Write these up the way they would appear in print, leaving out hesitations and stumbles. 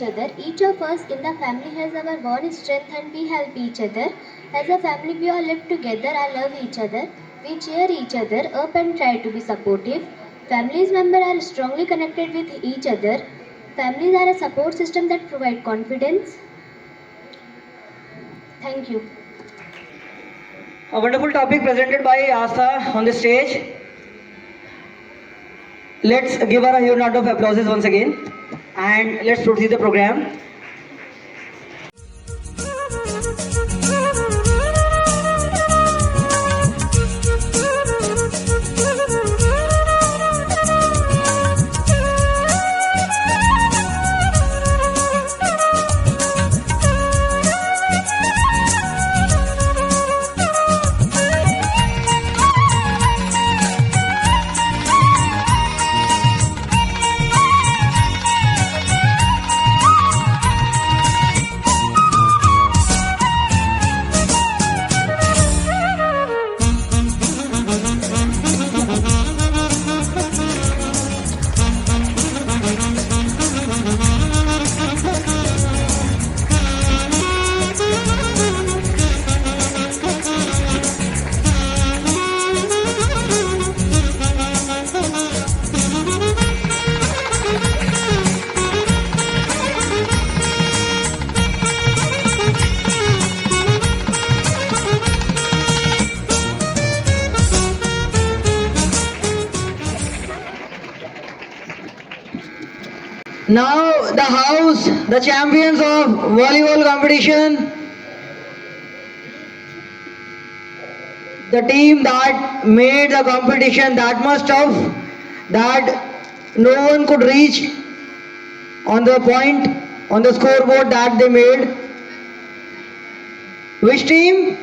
each other. Each of us in the family has our own strength and we help each other. As a family, we all live together and love each other. We cheer each other up and try to be supportive. Families members are strongly connected with each other. Families are a support system that provide confidence. Thank you. A wonderful topic presented by Astha on the stage. Let's give her a huge round of applause once again and let's proceed the program. Now the house, the champions of volleyball competition, the team that made the competition that much tough that no one could reach on the point on the scoreboard that they made. Which team?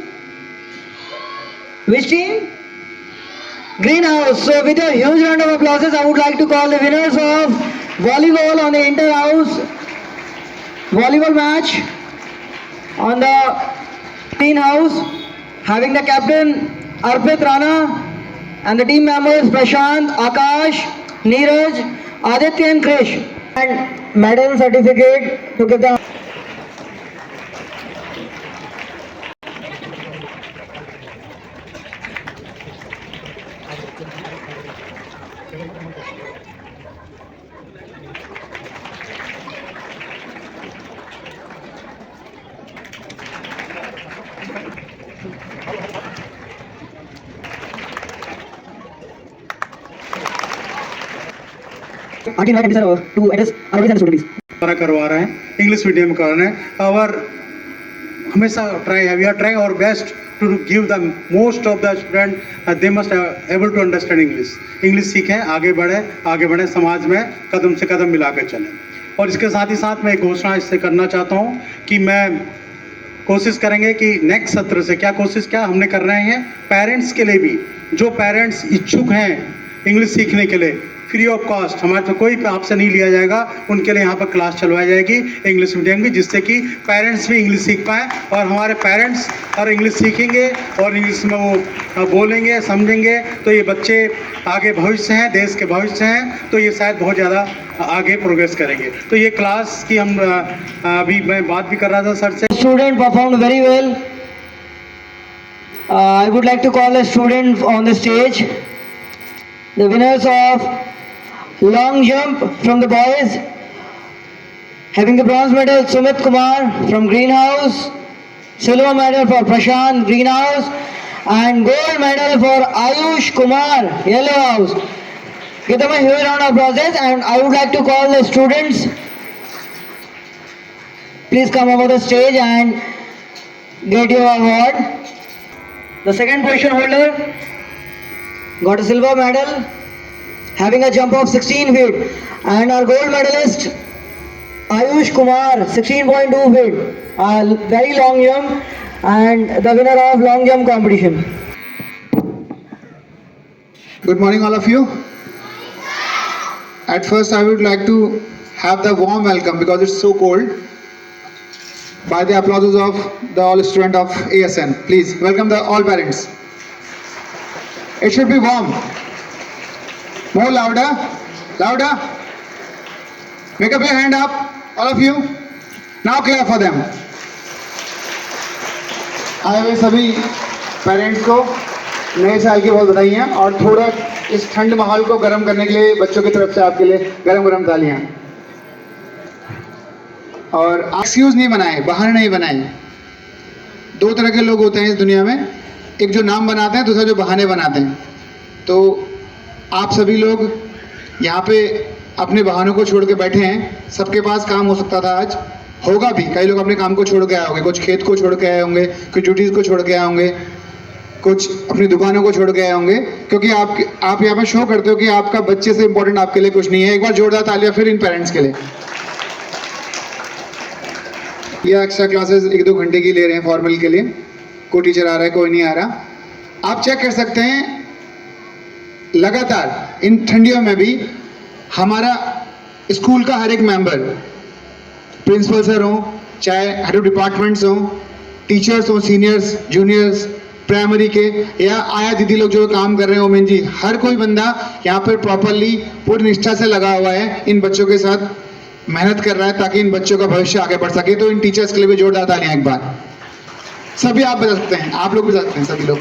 Which team? Greenhouse. So with a huge round of applause, I would like to call the winners of volleyball on the inter-house volleyball match on the teen house, having the captain Arpit Rana and the team members Prashant, Akash, Neeraj, Aditya and Krish, and medal certificate to give the to address our and students. करवा रहे हैं English medium कर रहे हैं और हमेशा we are trying our best to give the most of the student they must able to understand English सीखें, आगे बढ़ें समाज में कदम से कदम मिला कर चलें। और इसके साथ ही साथ मैं एक घोषणा इससे करना चाहता हूँ कि मैं कोशिश करेंगे कि नेक्स्ट सत्र से क्या हमने कर रहे हैं, पेरेंट्स के लिए भी जो पेरेंट्स इच्छुक हैं इंग्लिश सीखने के लिए फ्री ऑफ कॉस्ट, हमारे तो कोई आपसे नहीं लिया जाएगा, उनके लिए यहाँ पर क्लास चलवाई जाएगी इंग्लिश मीडियम की, जिससे कि पेरेंट्स भी इंग्लिश सीख पाएँ और हमारे पेरेंट्स और इंग्लिश सीखेंगे और इंग्लिश में वो बोलेंगे समझेंगे तो ये बच्चे आगे भविष्य हैं, देश के भविष्य हैं, तो ये शायद बहुत ज़्यादा आगे प्रोग्रेस करेंगे। तो ये क्लास की हम अभी मैं बात भी कर रहा था सर से। Student perform very well. I would like to call a student on the stage. The winners of long jump from the boys, having the bronze medal Sumit Kumar from Greenhouse, silver medal for Prashant Greenhouse, and gold medal for Ayush Kumar Yellow House. Give them a huge round of applause, and I would like to call the students. Please come over the stage and get your award. The second position holder got a silver medal, having a jump of 16 feet, and our gold medalist Ayush Kumar 16.2 feet, a very long jump, and the winner of long jump competition. Good morning all of you. At first I would like to have the warm welcome because it's so cold by the applauses of the all student of ASN. Please welcome the all parents. It should be warm. More louder, louder. Make up your hand up. All of you, now clap for them. आए हुए सभी parents को नए साल की बहुत बधाइयाँ और थोड़ा इस ठंड माहौल को गर्म करने के लिए बच्चों की तरफ से आपके लिए गरम गरम तालियाँ। और एक्सक्यूज नहीं बनाए, बहाने नहीं बनाए। दो तरह के लोग होते हैं इस दुनिया में, एक जो नाम बनाते हैं, दूसरा जो बहाने बनाते हैं। तो आप सभी लोग यहाँ पे अपने बहानों को छोड़ के बैठे हैं। सबके पास काम हो सकता था, आज होगा भी। कई लोग अपने काम को छोड़ के आए होंगे, कुछ खेत को छोड़ के आए होंगे, कुछ ड्यूटीज़ को छोड़ के आए होंगे, कुछ अपनी दुकानों को छोड़ के आए होंगे, क्योंकि आप यहाँ पे शो करते हो कि आपका बच्चे से इम्पोर्टेंट आपके लिए कुछ नहीं है। एक बार जोरदार तालियां फिर इन पेरेंट्स के लिए। ये एक्स्ट्रा क्लासेस 1-2 घंटे की ले रहे हैं फॉर्मल के लिए, कोई टीचर आ रहा है, कोई नहीं आ रहा। आप चेक कर सकते हैं लगातार इन ठंडियों में भी हमारा स्कूल का हर एक मेंबर, प्रिंसिपल सर हो, चाहे हेड ऑफ डिपार्टमेंट्स हो, टीचर्स हो, सीनियर्स, जूनियर्स, प्राइमरी के, या आया दीदी लोग जो काम कर रहे हैं, ओमेन जी, हर कोई बंदा यहाँ पर प्रॉपरली पूरी निष्ठा से लगा हुआ है, इन बच्चों के साथ मेहनत कर रहा है ताकि इन बच्चों का भविष्य आगे बढ़ सके। तो इन टीचर्स के लिए भी जोरदार तालियां एक बार। सभी आप बता सकते हैं, आप लोग भी बता सकते हैं, सभी लोग।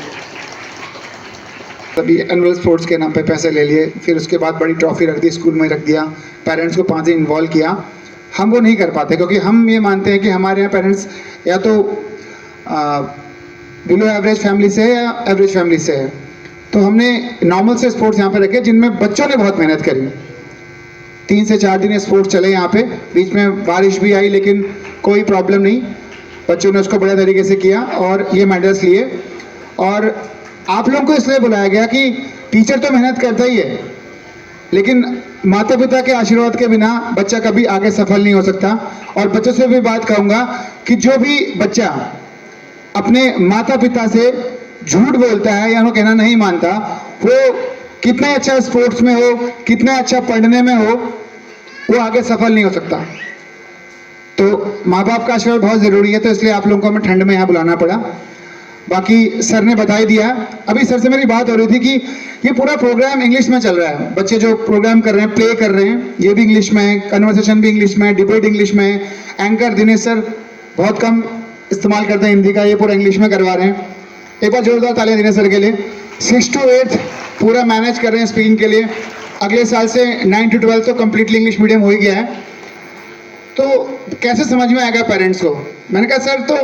सभी एनुअल स्पोर्ट्स के नाम पे पैसे ले लिए, फिर उसके बाद बड़ी ट्रॉफी रख दी, स्कूल में रख दिया, पेरेंट्स को 5 दिन इन्वॉल्व किया। हम वो नहीं कर पाते क्योंकि हम ये मानते हैं कि हमारे यहाँ पेरेंट्स या तो बिलो एवरेज फैमिली से है या एवरेज फैमिली से है। तो हमने नॉर्मल से स्पोर्ट्स यहाँ पे रखे जिनमें बच्चों ने बहुत मेहनत करी। 3 से 4 दिन स्पोर्ट्स चले यहाँ पे, बीच में बारिश भी आई लेकिन कोई प्रॉब्लम नहीं, बच्चों ने उसको बड़े तरीके से किया और ये मेडल्स लिए। और आप लोगों को इसलिए बुलाया गया कि टीचर तो मेहनत करता ही है, लेकिन माता पिता के आशीर्वाद के बिना बच्चा कभी आगे सफल नहीं हो सकता। और बच्चों से भी बात कहूँगा कि जो भी बच्चा अपने माता पिता से झूठ बोलता है या उनको कहना नहीं मानता, वो कितना अच्छा स्पोर्ट्स में हो, कितना अच्छा पढ़ने में हो, वो आगे सफल नहीं हो सकता। तो माँ बाप का आशीर्वाद बहुत ज़रूरी है, तो इसलिए आप लोगों को हमें ठंड में यहाँ बुलाना पड़ा। बाकी सर ने बता ही दिया। अभी सर से मेरी बात हो रही थी कि ये पूरा प्रोग्राम इंग्लिश में चल रहा है। बच्चे जो प्रोग्राम कर रहे हैं, प्ले कर रहे हैं, ये भी इंग्लिश में है, कन्वर्सेशन भी इंग्लिश में है, डिबेट इंग्लिश में है। एंकर दिनेश सर बहुत कम इस्तेमाल करते हैं हिंदी का, ये पूरा इंग्लिश में करवा रहे हैं। एक बार जोरदार तालियां दिनेश सर के लिए। 6 to 8 पूरा मैनेज कर रहे हैं स्पीकिंग के लिए। अगले साल से 9 to 12 तो कम्प्लीटली इंग्लिश मीडियम हो ही गया है। तो कैसे समझ में आएगा पेरेंट्स को? मैंने कहा सर, तो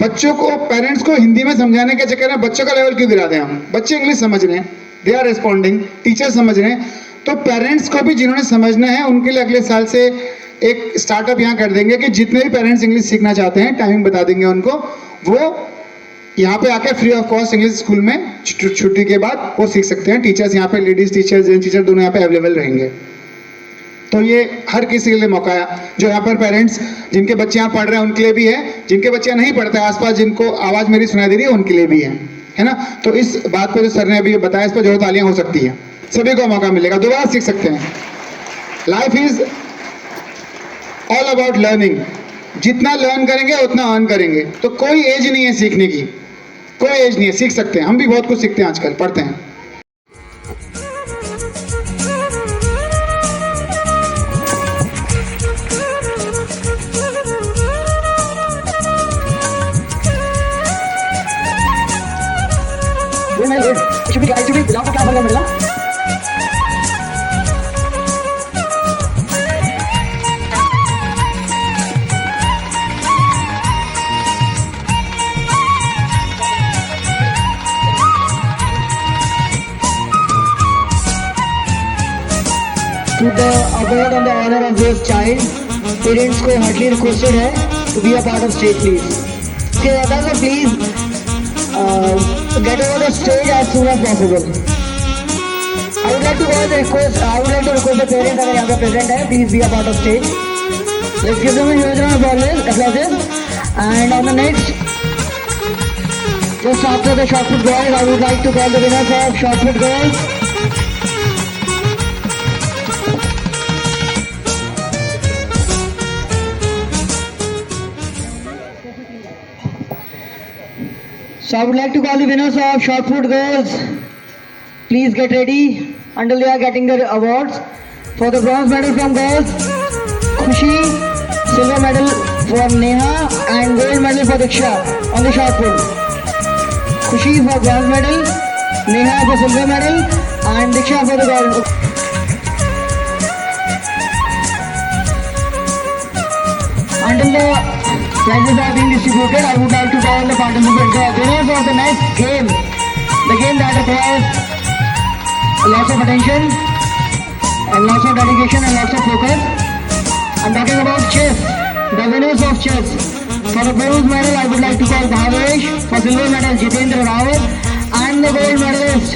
बच्चों को, पेरेंट्स को हिंदी में समझाने के चक्कर में बच्चों का लेवल क्यों गिरा दें हम? बच्चे इंग्लिश समझ रहे हैं, दे आर रिस्पॉन्डिंग, टीचर समझ रहे हैं। तो पेरेंट्स को भी जिन्होंने समझना है उनके लिए अगले साल से एक स्टार्टअप यहाँ कर देंगे कि जितने भी पेरेंट्स इंग्लिश सीखना चाहते हैं, टाइमिंग बता देंगे उनको, वो यहाँ पे आके free of cost English school में छुट्टी के बाद वो सीख सकते हैं। टीचर्स यहाँ पे, लेडीज टीचर, जेंट्स टीचर दोनों यहाँ पे अवेलेबल रहेंगे। तो ये हर किसी के लिए मौका है। जो यहाँ पर पेरेंट्स जिनके बच्चे यहाँ पढ़ रहे हैं उनके लिए भी है, जिनके बच्चे नहीं पढ़ते आसपास, जिनको आवाज़ मेरी सुनाई दे रही है, उनके लिए भी है ना। तो इस बात पे जो सर ने अभी बताया, इस पर जोर तालियां हो सकती हैं। सभी को मौका मिलेगा, दोबारा सीख सकते हैं। Life is all about learning. जितना लर्न करेंगे उतना अर्न करेंगे। तो कोई एज नहीं है सीखने की, कोई एज नहीं है, सीख सकते हैं। हम भी बहुत कुछ सीखते हैं आजकल, पढ़ते हैं। To the award on the honor of this child, parents को hardly requested है to be a part of stage, please. Okay, that's all, please get over the stage as soon as possible. I would like to request the parents अगर यहाँ पे present है, please be a part of stage. Let's give them a huge round of applause. And on the next, just after the shot put girls, I would like to call the winners of shot put girls. So I would like to call the winners of shot put girls. Please get ready until they are getting their awards. For the bronze medal from girls, Khushi silver medal for Neha and gold medal for Diksha on the shot put. Khushi for bronze medal, Neha for silver medal and Diksha for the gold. Until the prizes are being distributed, I would like to call the participants, the winners of the next game, the game that requires lots of attention and lots of dedication and lots of focus. I'm talking about chess, the winners of chess. For the bronze medal, I would like to call Bhavesh, for silver medal Jitendra Rawat, and the gold medalist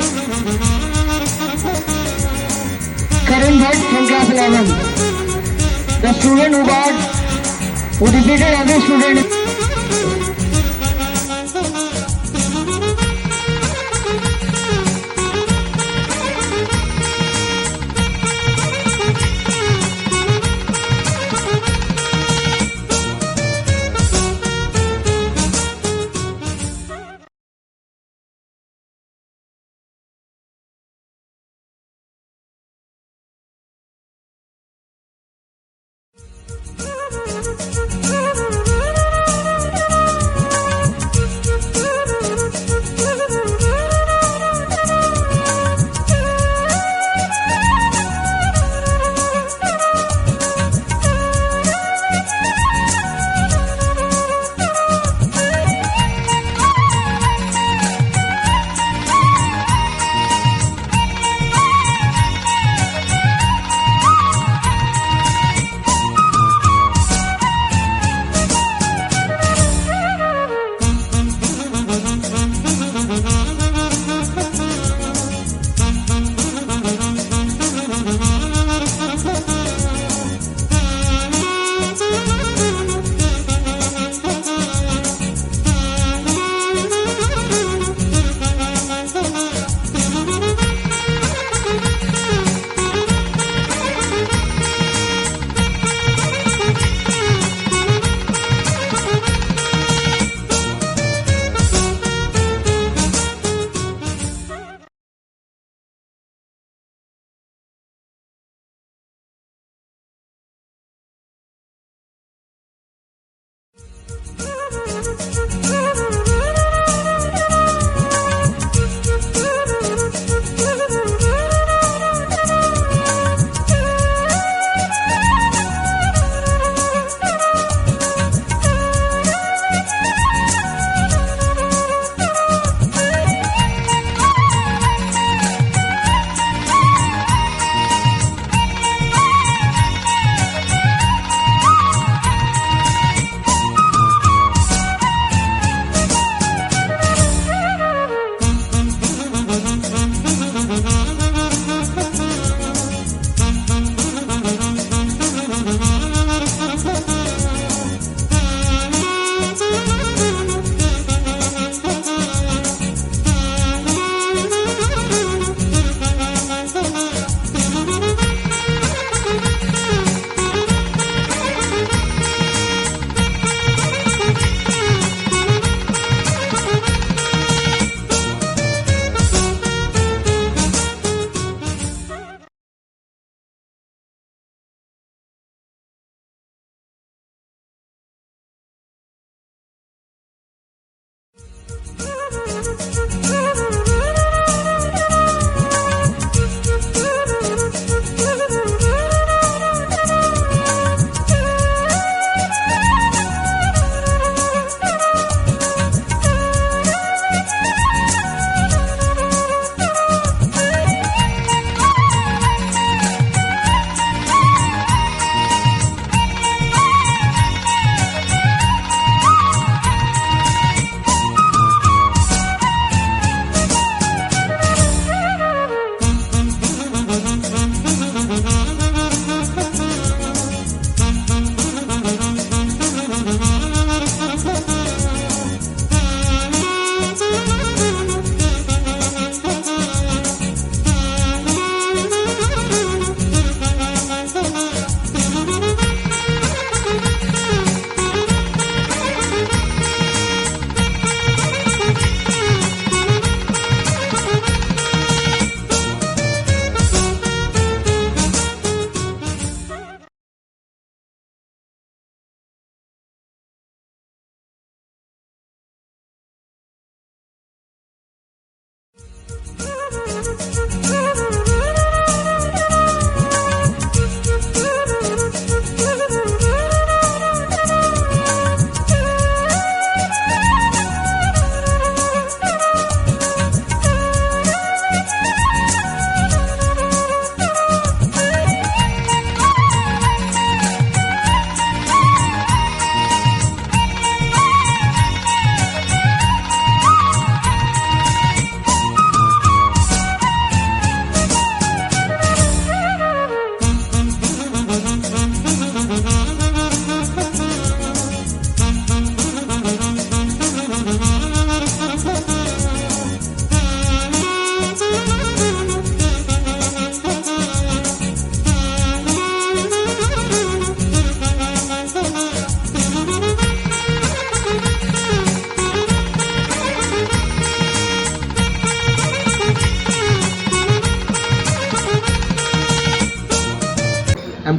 Karan Bhatt from class 11. The student who defeated every student.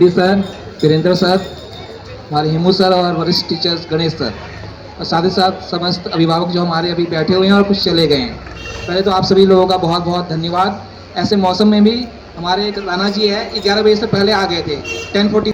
MD sir, Virendra sir, हमारे Himu sir और वरिष्ठ teachers Ganesh sir, और साथ ही साथ समस्त अभिभावक जो हमारे अभी बैठे हुए हैं और कुछ चले गए हैं। पहले तो आप सभी लोगों का बहुत बहुत धन्यवाद। ऐसे मौसम में भी हमारे एक राणा जी है 11 बजे से पहले आ गए थे 10:40